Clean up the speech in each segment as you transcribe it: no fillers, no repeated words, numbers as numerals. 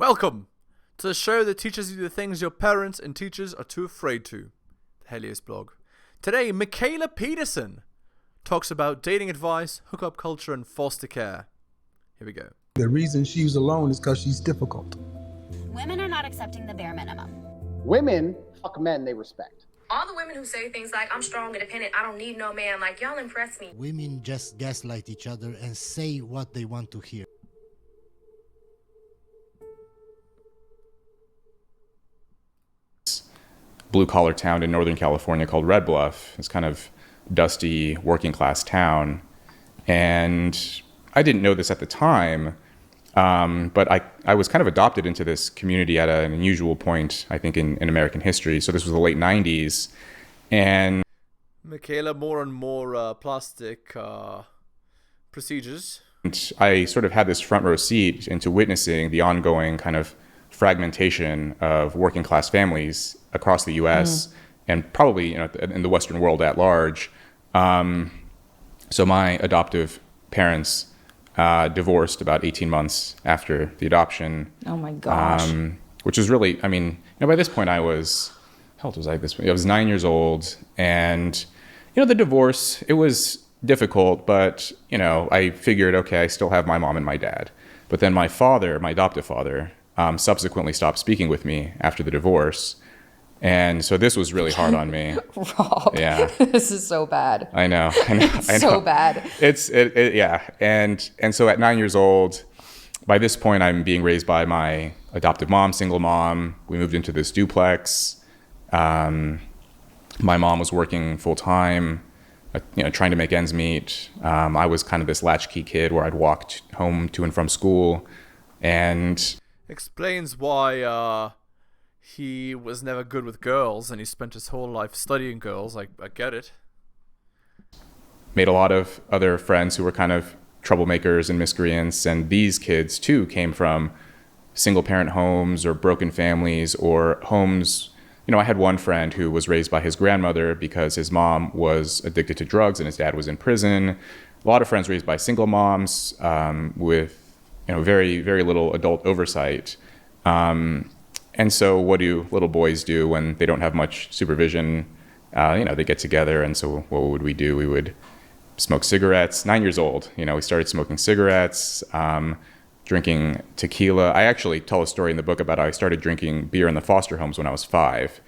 Welcome to the show that teaches you the things your parents and teachers are too afraid to, the Helios blog. Today, Mikhaila Peterson talks about dating advice, hookup culture, and foster care. Here we go. The reason she's alone is because she's difficult. Women are not accepting the bare minimum. Women fuck men they respect. All the women who say things like, I'm strong, independent, I don't need no man, like, y'all impress me. Women just gaslight each other and say what they want to hear. Blue-collar town in Northern California called Red Bluff. It's kind of dusty, working-class town. And I didn't know this at the time, but I was kind of adopted into this community at an unusual point, I think, in American history. So this was the late 90s. And Mikhaila, more and more plastic procedures. I sort of had this front row seat into witnessing the ongoing kind of fragmentation of working class families across the U.S. and probably in the Western world at large. So my adoptive parents divorced about 18 months after the adoption. Oh my gosh. Which was really, by this point how old was I at this point? I was 9 years old, and the divorce, it was difficult, but I figured, okay, I still have my mom and my dad. But then my adoptive father, subsequently stopped speaking with me after the divorce. And so this was really hard on me. Rob, yeah, this is so bad. I know. It's so bad. Yeah. And so at 9 years old, by this point, I'm being raised by my adoptive mom, single mom. We moved into this duplex. My mom was working full time, trying to make ends meet. I was kind of this latchkey kid where I'd walk home to and from school, and Explains why he was never good with girls and he spent his whole life studying girls. I get it. Made a lot of other friends who were kind of troublemakers and miscreants. And these kids, too, came from single-parent homes or broken families or homes. I had one friend who was raised by his grandmother because his mom was addicted to drugs and his dad was in prison. A lot of friends raised by single moms with very, very little adult oversight. And so what do little boys do when they don't have much supervision? They get together, and so what would we do? We would smoke cigarettes. 9 years old, we started smoking cigarettes, drinking tequila. I actually tell a story in the book about how I started drinking beer in the foster homes when I was 5.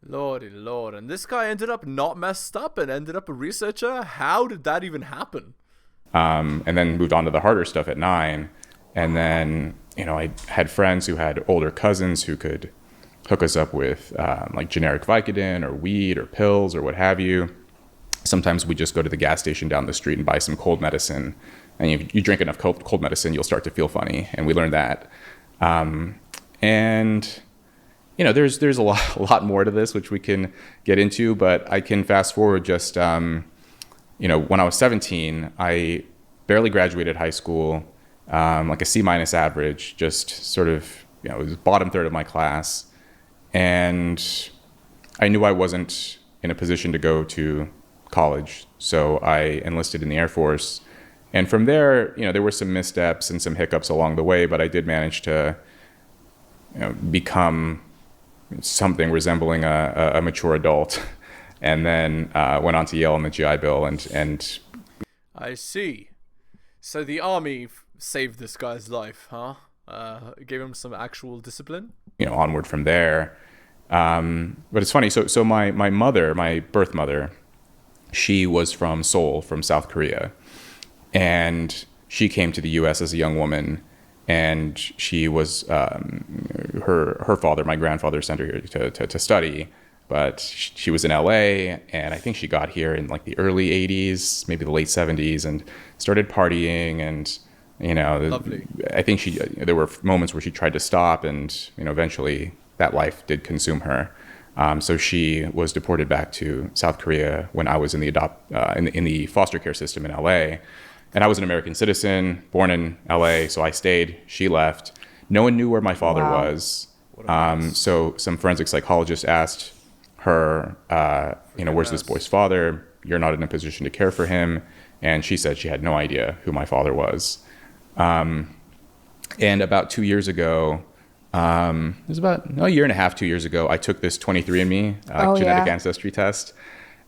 Lordy Lord. And this guy ended up not messed up and ended up a researcher? How did that even happen? And then moved on to the harder stuff at 9. And then, I had friends who had older cousins who could hook us up with like generic Vicodin or weed or pills or what have you. Sometimes we just go to the gas station down the street and buy some cold medicine. And if you drink enough cold medicine, you'll start to feel funny. And we learned that. There's a lot more to this, which we can get into. But I can fast forward just, when I was 17, I barely graduated high school. Like a C- average, just sort of, it was bottom third of my class. And I knew I wasn't in a position to go to college. So I enlisted in the Air Force. And from there, there were some missteps and some hiccups along the way, but I did manage to, become something resembling a mature adult. And then went on to Yale on the GI Bill and I see. So the army saved this guy's life, huh? Gave him some actual discipline? Onward from there. But it's funny. So my mother, my birth mother, she was from Seoul, from South Korea. And she came to the U.S. as a young woman. And she was, her father, my grandfather, sent her here to study. But she was in L.A., and I think she got here in like the early 80s, maybe the late 70s, and started partying. And, Lovely. I think there were moments where she tried to stop, and, eventually that life did consume her. So she was deported back to South Korea when I was in the foster care system in L.A. And I was an American citizen, born in L.A., so I stayed. She left. No one knew where my father was. So some forensic psychologist asked her, where's this boy's father? You're not in a position to care for him. And she said she had no idea who my father was. And about 2 years ago, It was about a year and a half, 2 years ago. I took this 23andMe genetic ancestry test,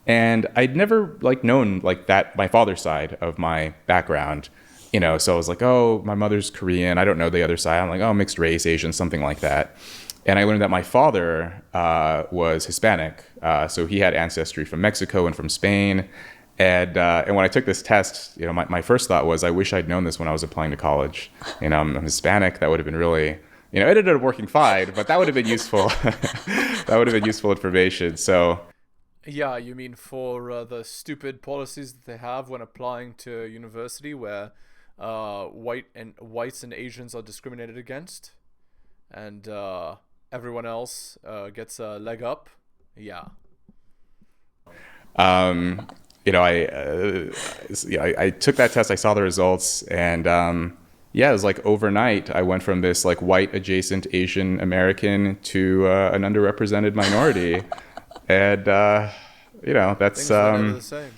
and I'd never like known like that my father's side of my background, you know. So I was like, oh, my mother's Korean. I don't know the other side. I'm like, oh, mixed race, Asian, something like that. And I learned that my father was Hispanic, so he had ancestry from Mexico and from Spain. And when I took this test, you know, my first thought was, I wish I'd known this when I was applying to college. You know, I'm Hispanic. That would have been really, you know, it ended up working fine, but that would have been useful. That would have been useful information. So, yeah, you mean for the stupid policies that they have when applying to university, where whites and Asians are discriminated against, and everyone else gets a leg up. Yeah. You know, I took that test. I saw the results, and yeah, it was like overnight. I went from this like white adjacent Asian American to an underrepresented minority, and you know, that's the same.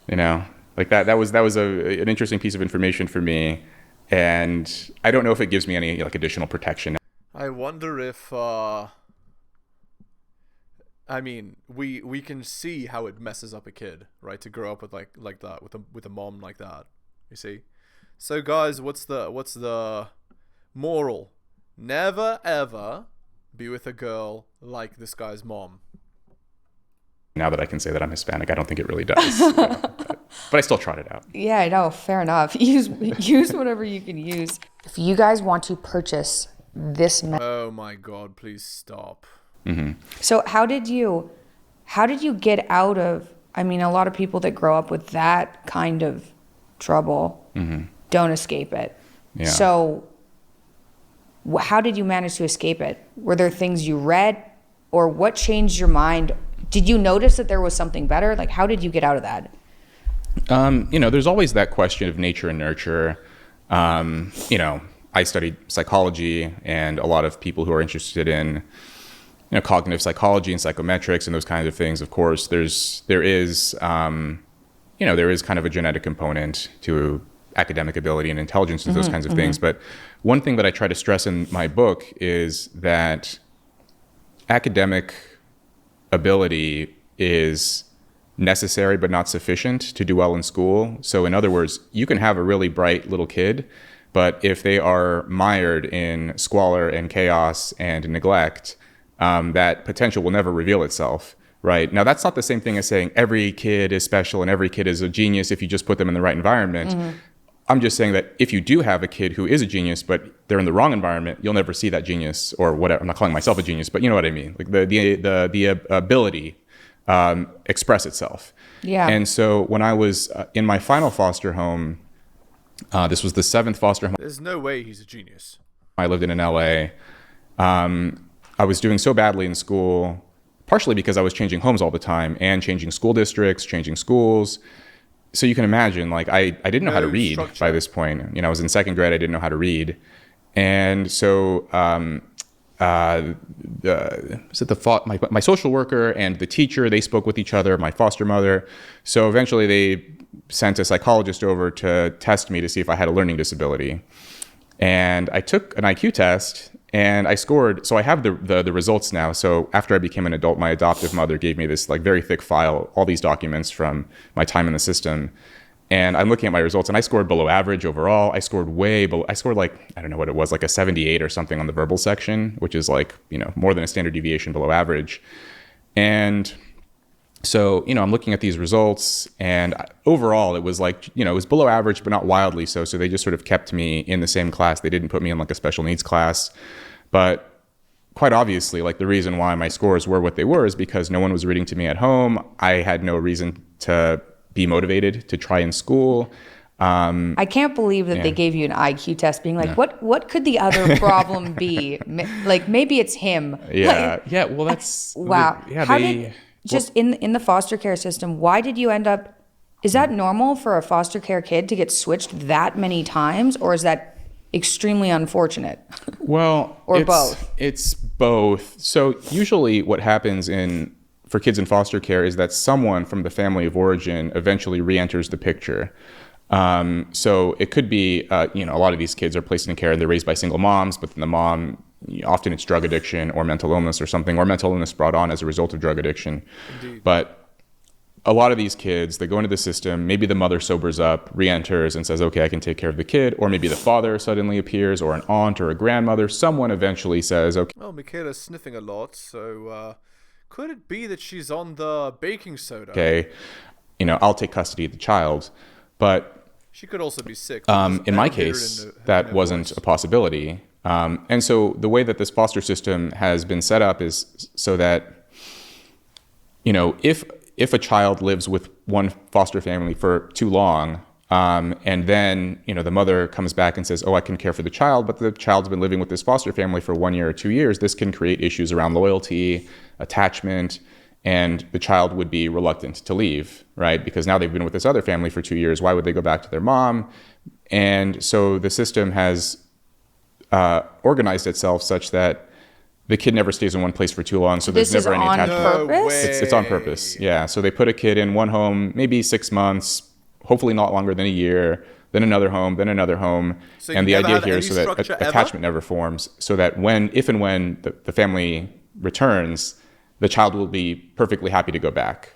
You know, like that was an interesting piece of information for me, and I don't know if it gives me any like additional protection. I wonder if I mean, we can see how it messes up a kid, right? To grow up with like that, with a mom like that. You see? So guys, what's the moral? Never ever be with a girl like this guy's mom. Now that I can say that I'm Hispanic, I don't think it really does. But I still tried it out. Yeah, I know. Fair enough. Use whatever you can use. If you guys want to purchase this oh my God, please stop. Mm-hmm. So how did you get out of, I mean, a lot of people that grow up with that kind of trouble don't escape it. Yeah. So how did you manage to escape it? Were there things you read, or what changed your mind? Did you notice that there was something better? Like, how did you get out of that? You know, there's always that question of nature and nurture. You know, I studied psychology, and a lot of people who are interested in, you know, cognitive psychology and psychometrics and those kinds of things. Of course, there is kind of a genetic component to academic ability and intelligence and those kinds of things. But one thing that I try to stress in my book is that academic ability is necessary but not sufficient to do well in school. So in other words, you can have a really bright little kid, but if they are mired in squalor and chaos and neglect, that potential will never reveal itself, right? Now, that's not the same thing as saying every kid is special and every kid is a genius if you just put them in the right environment. I'm just saying that if you do have a kid who is a genius, but they're in the wrong environment, you'll never see that genius, or whatever. I'm not calling myself a genius, but you know what I mean. Like the ability express itself. Yeah. And so when I was in my final foster home, this was the 7th foster home. There's no way he's a genius. I lived in LA. I was doing so badly in school, partially because I was changing homes all the time and changing school districts, changing schools. So you can imagine, like, I didn't know how to read structure. By this point. You know, I was in 2nd grade, I didn't know how to read. And so my social worker and the teacher, they spoke with each other, my foster mother. So eventually they sent a psychologist over to test me to see if I had a learning disability. And I took an IQ test, and I scored. So I have the results now. So after I became an adult, my adoptive mother gave me this like very thick file, all these documents from my time in the system. And I'm looking at my results, and I scored below average overall. I scored way below. I scored like, I don't know what it was, like a 78 or something on the verbal section, which is like, you know, more than a standard deviation below average. And so, you know, I'm looking at these results, and overall it was like, you know, it was below average, but not wildly so. So they just sort of kept me in the same class. They didn't put me in like a special needs class. But quite obviously, like, the reason why my scores were what they were is because no one was reading to me at home. I had no reason to be motivated to try in school. I can't believe that they gave you an IQ test being like, what could the other problem be? Like, maybe it's him. Yeah. Like, yeah. Well, that's wow. Yeah. How did in the foster care system, why did you end up, is that normal for a foster care kid to get switched that many times, or is that extremely unfortunate? Well, both? It's both. So usually what happens for kids in foster care is that someone from the family of origin eventually re-enters the picture. So it could be, you know, a lot of these kids are placed in care and they're raised by single moms, but then the mom, often it's drug addiction or mental illness or something, or mental illness brought on as a result of drug addiction. Indeed. But a lot of these kids, they go into the system, maybe the mother sobers up, re-enters and says, okay, I can take care of the kid, or maybe the father suddenly appears, or an aunt or a grandmother. Someone eventually says, okay. Well, Mikhaila's sniffing a lot, so could it be that she's on the baking soda? Okay, I'll take custody of the child. But she could also be sick. In my case, that wasn't a possibility. And so the way that this foster system has been set up is so that, if a child lives with one foster family for too long, and then, the mother comes back and says, oh, I can care for the child, but the child's been living with this foster family for 1 year or 2 years, this can create issues around loyalty, attachment, and the child would be reluctant to leave, right? Because now they've been with this other family for 2 years. Why would they go back to their mom? And so the system has organized itself such that the kid never stays in one place for too long, so there's never any attachment. Purpose? It's on purpose, yeah. So they put a kid in one home, maybe 6 months, hopefully not longer than a year, then another home, So and the idea here is so that structure attachment never forms, so that if and when the family returns, the child will be perfectly happy to go back.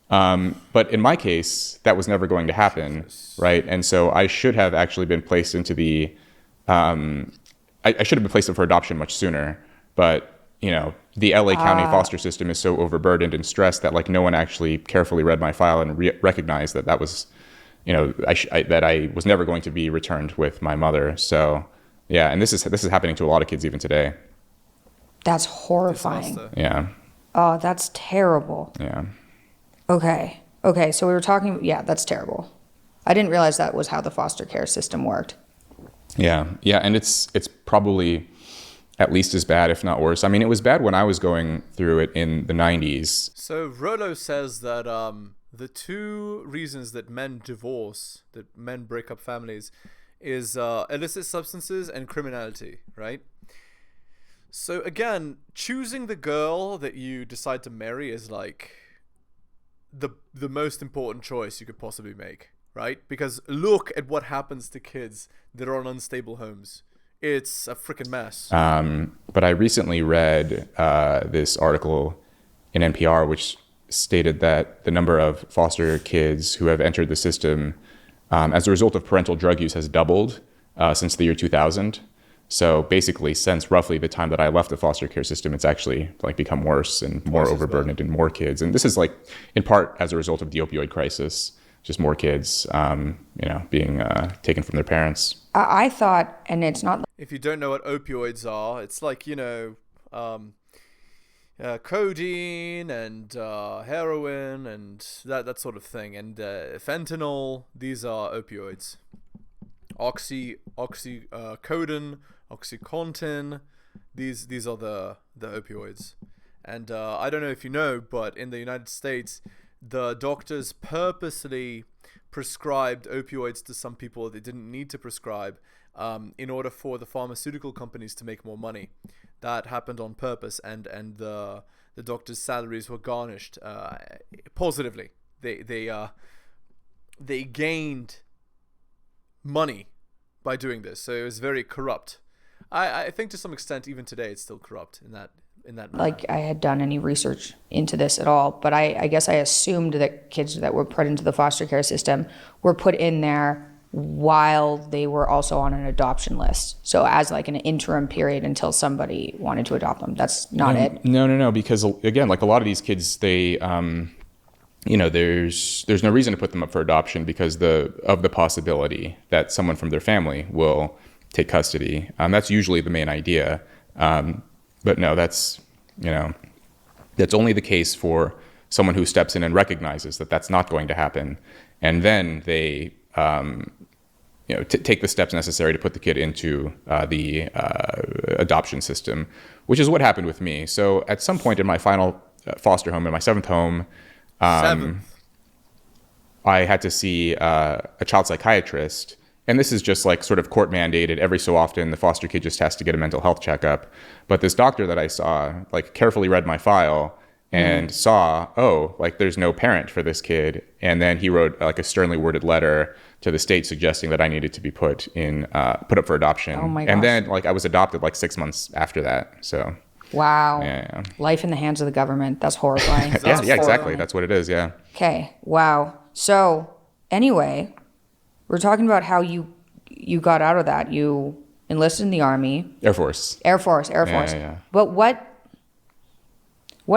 But in my case, that was never going to happen, right? And so I should have actually been placed into the, I should have been placed for adoption much sooner. But, the LA County foster system is so overburdened and stressed that no one actually carefully read my file and recognized that was, that I was never going to be returned with my mother. So, yeah, and this is happening to a lot of kids even today. That's horrifying. Yeah. Oh, that's terrible. Yeah. Okay, so we were talking, yeah, that's terrible. I didn't realize that was how the foster care system worked. Yeah, and it's probably at least as bad, if not worse. I mean, it was bad when I was going through it in the 90s. So Rolo says that the two reasons that men divorce, that men break up families, is illicit substances and criminality, right? So again, choosing the girl that you decide to marry is the most important choice you could possibly make, right? Because look at what happens to kids that are on unstable homes. It's a freaking mess. But I recently read this article in NPR which stated that the number of foster kids who have entered the system as a result of parental drug use has doubled since the year 2000. So basically, since roughly the time that I left the foster care system, it's actually become worse and more overburdened and more kids. And this is in part as a result of the opioid crisis. Just more kids, being taken from their parents. I thought, and it's not. If you don't know what opioids are, it's codeine and heroin and that sort of thing, and fentanyl. These are opioids. Oxycodone, OxyContin. These are the opioids. And I don't know if you know, but in the United States, the doctors purposely prescribed opioids to some people they didn't need to prescribe in order for the pharmaceutical companies to make more money. That happened on purpose, and the doctors' salaries were garnished positively. They gained money by doing this, so it was very corrupt. I think to some extent, even today, it's still corrupt in that manner. I had done any research into this at all, but I guess I assumed that kids that were put into the foster care system were put in there while they were also on an adoption list. So as an interim period until somebody wanted to adopt them. That's not it. No, because again, a lot of these kids, they, there's no reason to put them up for adoption because of the possibility that someone from their family will take custody. That's usually the main idea. But no, that's only the case for someone who steps in and recognizes that that's not going to happen. And then they, take the steps necessary to put the kid into the adoption system, which is what happened with me. So at some point in my final foster home, in my seventh home, I had to see a child psychiatrist. And this is just sort of court mandated. Every so often, the foster kid just has to get a mental health checkup. But this doctor that I saw, carefully read my file and saw, oh, like there's no parent for this kid. And then he wrote like a sternly worded letter to the state suggesting that I needed to be put up for adoption. Oh my and gosh. then like I was adopted like 6 months after that. So Wow. yeah, Life in the hands of the government. That's horrifying. yeah, exactly. That's what it is. Yeah. Okay. Wow. So anyway, we're talking about how you got out of that. You enlisted in the Army. Air Force. Yeah. But what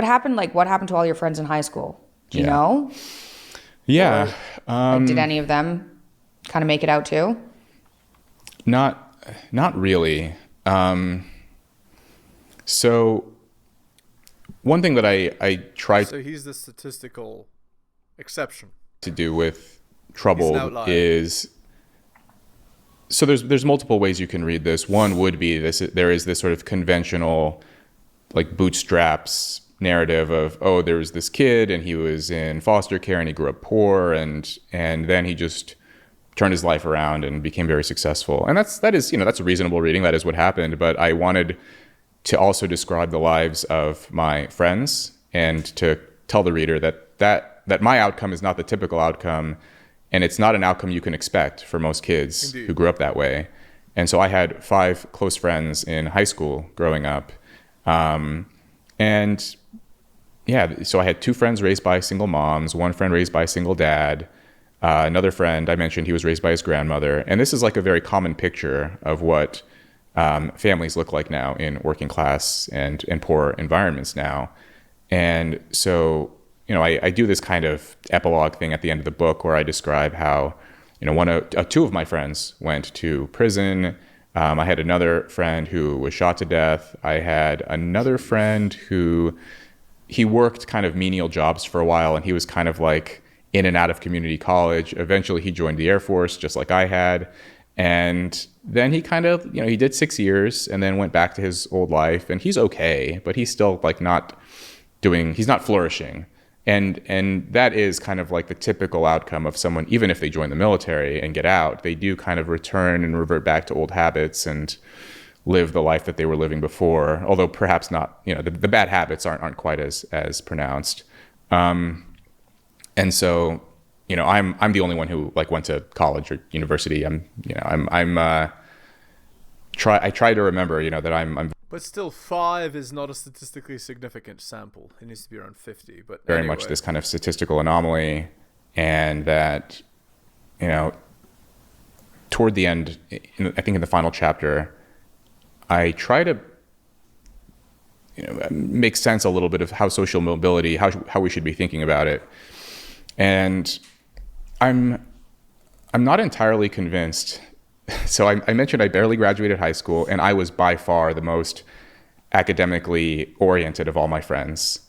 happened? Like, what happened to all your friends in high school? Do you know? Yeah. Like, did any of them kind of make it out too? Not really. So one thing that I tried So he's the statistical exception. to do with He's an trouble outlier. is, so there's multiple ways you can read this. One would be this: there is this sort of conventional, like bootstraps narrative of, oh, there was this kid and he was in foster care and he grew up poor and then he just turned his life around and became very successful. And that is that's a reasonable reading. That is what happened. But I wanted to also describe the lives of my friends and to tell the reader that my outcome is not the typical outcome, and it's not an outcome you can expect for most kids Indeed. who grew up that way. And so I had 5 close friends in high school growing up. And yeah, so I had 2 friends raised by single moms, 1 friend raised by a single dad, another friend I mentioned, he was raised by his grandmother. And this is like a very common picture of what families look like now in working class and poor environments now. And so, I do this kind of epilogue thing at the end of the book where I describe how, 2 of my friends went to prison. I had another friend who was shot to death. I had another friend who, he worked kind of menial jobs for a while, and he was kind of like in and out of community college. Eventually he joined the Air Force just like I had. And then he kind of, he did 6 years and then went back to his old life, and he's okay, but he's still like he's not flourishing. And that is kind of like the typical outcome of someone, even if they join the military and get out, they do kind of return and revert back to old habits and live the life that they were living before, although perhaps not, the bad habits aren't quite as pronounced. And so, I'm the only one who like went to college or university. I try to remember, that I'm But still, 5 is not a statistically significant sample. It needs to be around 50. But very much this kind of statistical anomaly, and that, toward the end, I think in the final chapter, I try to make sense a little bit of how social mobility, how we should be thinking about it. And I'm not entirely convinced. So I mentioned I barely graduated high school, and I was by far the most academically oriented of all my friends.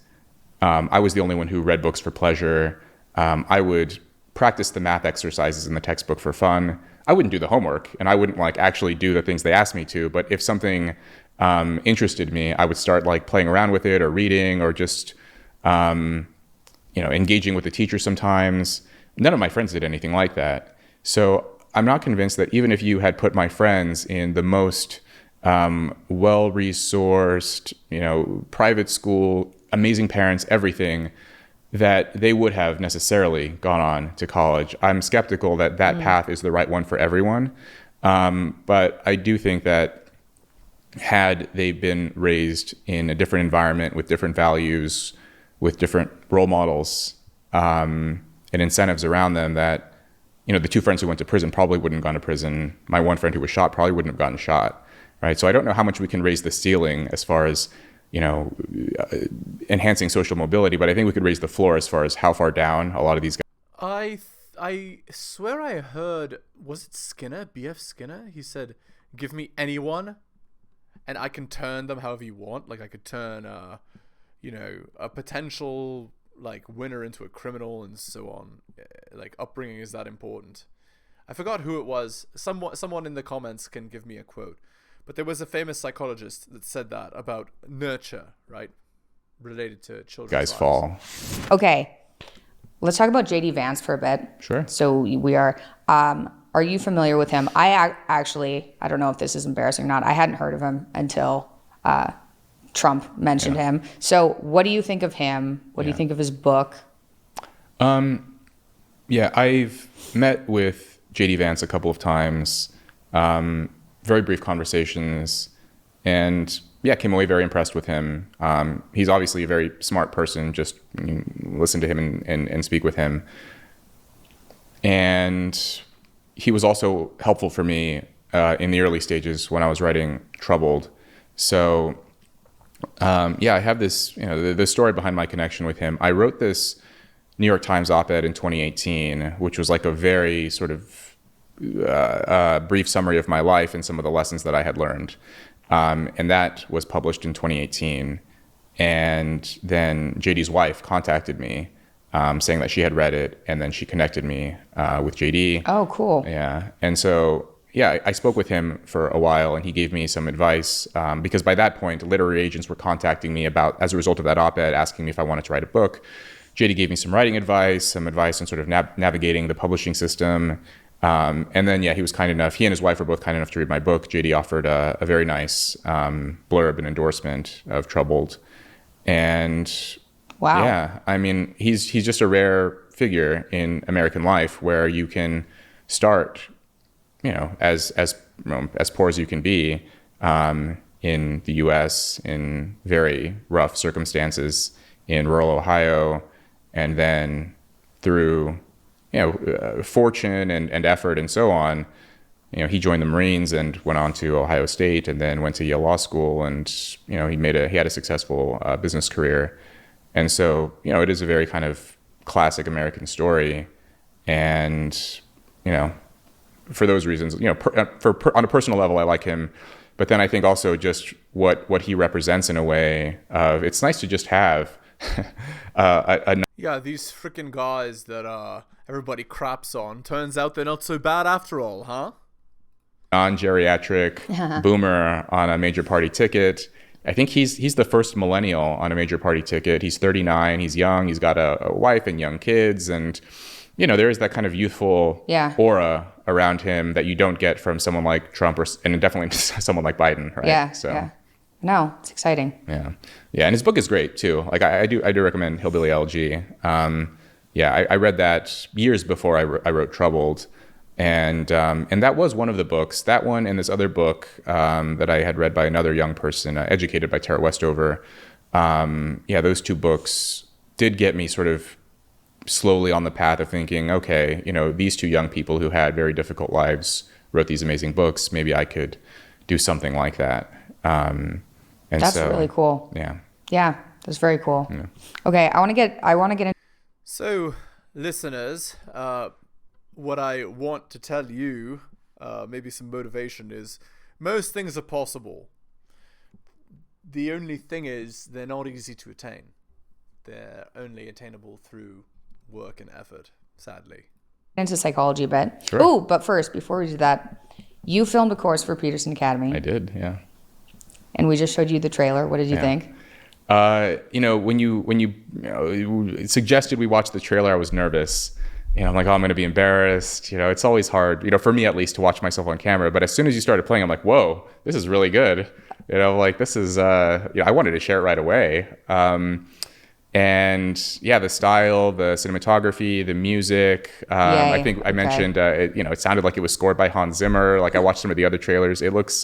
I was the only one who read books for pleasure. I would practice the math exercises in the textbook for fun. I wouldn't do the homework, and I wouldn't like actually do the things they asked me to. But if something interested me, I would start like playing around with it or reading or just engaging with the teacher sometimes. None of my friends did anything like that. So I'm not convinced that even if you had put my friends in the most well-resourced, private school, amazing parents, everything, that they would have necessarily gone on to college. I'm skeptical that path is the right one for everyone. But I do think that had they been raised in a different environment with different values, with different role models and incentives around them, that the 2 friends who went to prison probably wouldn't have gone to prison. My 1 friend who was shot probably wouldn't have gotten shot, right? So I don't know how much we can raise the ceiling as far as, enhancing social mobility, but I think we could raise the floor as far as how far down a lot of these guys. I swear I heard, was it Skinner, B.F. Skinner? He said, give me anyone, and I can turn them however you want. Like I could turn, a potential like winner into a criminal and so on. Like upbringing is that important. I forgot who it was. Someone in the comments can give me a quote. But there was a famous psychologist that said that about nurture, right? Related to children's Guys lives. fall. Okay, let's talk about J.D. Vance for a bit. Sure. So we are you familiar with him? I actually, I don't know if this is embarrassing or not. I hadn't heard of him until Trump mentioned him. So what do you think of him? What do you think of his book? Yeah, I've met with JD Vance a couple of times, very brief conversations, and yeah, came away very impressed with him. He's obviously a very smart person, just listen to him and speak with him. And he was also helpful for me in the early stages when I was writing Troubled. So yeah, I have this, the story behind my connection with him. I wrote this New York Times op-ed in 2018, which was like a very sort of brief summary of my life and some of the lessons that I had learned. And that was published in 2018. And then JD's wife contacted me saying that she had read it, and then she connected me with JD. Oh, cool. Yeah. And so, yeah, I spoke with him for a while, and he gave me some advice because by that point, literary agents were contacting me about, as a result of that op-ed, asking me if I wanted to write a book. JD gave me some writing advice, some advice on sort of navigating the publishing system. And then, yeah, he was kind enough. He and his wife were both kind enough to read my book. JD offered a very nice blurb and endorsement of Troubled. And wow. Yeah, I mean, he's just a rare figure in American life where you can start, as poor as you can be in the U.S. in very rough circumstances in rural Ohio, and then through fortune and effort and so on, he joined the Marines and went on to Ohio State, and then went to Yale Law School, and he had a successful business career. And so it is a very kind of classic American story, and for those reasons, on a personal level, I like him. But then I think also just what he represents in a way of, it's nice to just have yeah, these freaking guys that everybody craps on. Turns out they're not so bad after all, huh? Non-geriatric boomer on a major party ticket. I think he's the first millennial on a major party ticket. He's 39. He's young. He's got a wife and young kids, and there is that kind of youthful aura around him that you don't get from someone like Trump, and definitely someone like Biden, right? Yeah. So. Yeah. No, it's exciting. Yeah, and his book is great too. Like I do recommend Hillbilly LG. I read that years before I wrote Troubled, and that was one of the books. That one and this other book that I had read by another young person, Educated by Tara Westover. Those two books did get me sort of slowly on the path of thinking, okay, these two young people who had very difficult lives wrote these amazing books. Maybe I could do something like that. And that's really cool. Yeah. Yeah, that's very cool. Yeah. Okay, I want to get in. So, listeners, what I want to tell you, maybe some motivation, is most things are possible. The only thing is they're not easy to attain. They're only attainable through work and effort, sadly. Into psychology a bit. Sure. Oh, but first, before we do that, you filmed a course for Peterson Academy. I did, yeah. And we just showed you the trailer. What did you think? When you suggested we watch the trailer, I was nervous. I'm like, oh, I'm going to be embarrassed. It's always hard, for me at least, to watch myself on camera. But as soon as you started playing, I'm like, whoa, this is really good. This is, I wanted to share it right away. And yeah, the style, the cinematography, the music. I think I mentioned, it sounded like it was scored by Hans Zimmer. Like I watched some of the other trailers. It looks,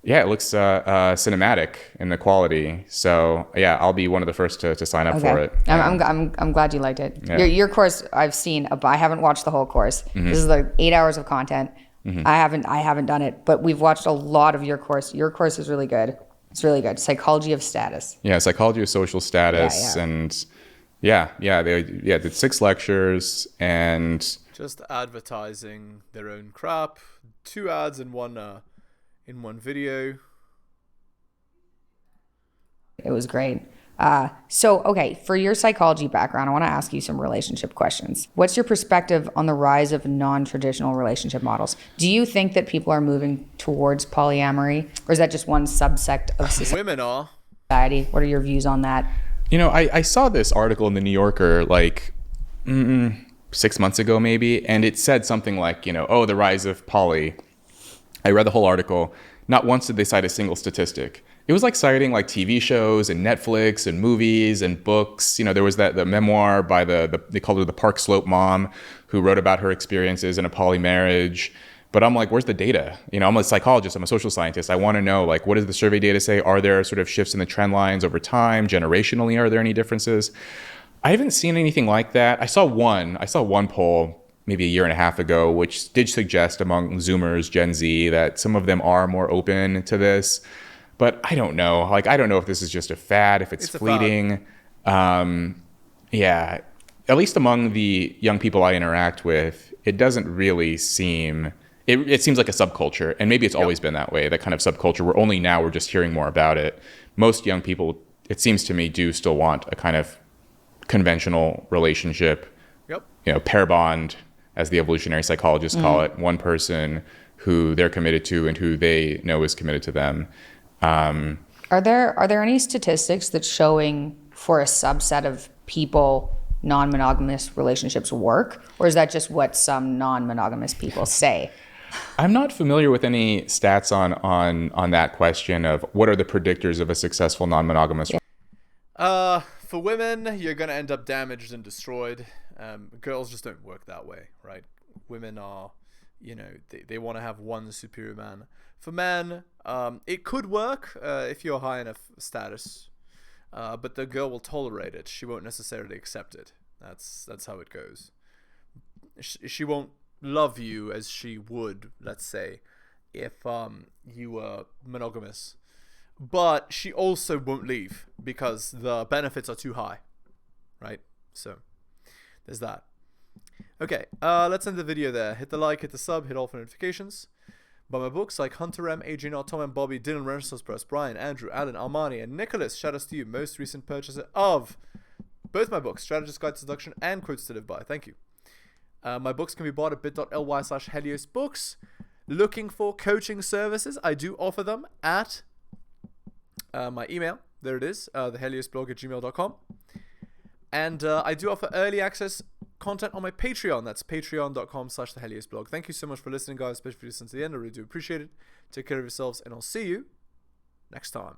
cinematic in the quality. So yeah, I'll be one of the first to sign up for it. I'm glad you liked it. Yeah. Your course I've seen, but I haven't watched the whole course. Mm-hmm. This is like 8 hours of content. Mm-hmm. I haven't done it, but we've watched a lot of your course. Your course is really good. It's really good. Psychology of status. Yeah, psychology of social status, and they did 6 lectures and just advertising their own crap. 2 ads in one video. It was great. Okay, for your psychology background, I want to ask you some relationship questions. What's your perspective on the rise of non-traditional relationship models? Do you think that people are moving towards polyamory, or is that just one subsect of society? Women are. What are your views on that? I saw this article in the New Yorker 6 months ago maybe, and it said something like, the rise of poly. I read the whole article. Not once did they cite a single statistic. it was like citing like TV shows and Netflix and movies and books. You know, there was the memoir by they called her the Park Slope mom, who wrote about her experiences in a poly marriage. But I'm like, where's the data? You know, I'm a psychologist, I'm a social scientist. I want to know, like, what does the survey data say? Are there sort of shifts in the trend lines over time? Generationally, are there any differences? I haven't seen anything like that. I saw one poll maybe a year and a half ago, which did suggest among Zoomers, Gen Z, that some of them are more open to this. But I don't know. Like, I don't know if this is just a fad, if it's fleeting. Yeah, at least among the young people I interact with, it doesn't really seem... It seems like a subculture, and maybe it's always been that way, that kind of subculture where only now we're just hearing more about it. Most young people, it seems to me, do still want a kind of conventional relationship, you know, pair bond, as the evolutionary psychologists call it, one person who they're committed to and who they know is committed to them. Are there any statistics that's showing for a subset of people non-monogamous relationships work, or is that just what some non-monogamous people say? I'm not familiar with any stats on that question of what are the predictors of a successful non-monogamous. For women, you're gonna end up damaged and destroyed. Girls just don't work that way, right? Women are, you know, they want to have one superior man. For men, it could work if you're high enough status, but the girl will tolerate it. She won't necessarily accept it. That's how it goes. She won't love you as she would, let's say, if you were monogamous. But she also won't leave because the benefits are too high, right? So there's that. Okay, let's end the video there. Hit the like, hit the sub, hit all for notifications. Buy my books like Hunter M, Adrian R, Tom and Bobby, Dylan, Renaissance Press, Brian, Andrew, Alan, Armani, and Nicholas. Shout outs to you, most recent purchaser of both my books, Strategist Guide to Seduction and Quotes to Live By. Thank you. My books can be bought at bit.ly/heliosbooks. Looking for coaching services, I do offer them at my email. There it is, theheliosblog@gmail.com. And I do offer early access content on my Patreon. That's patreon.com/theheliosblog. Thank you so much for listening, guys, especially if you listen to the end. I really do appreciate it. Take care of yourselves, and I'll see you next time.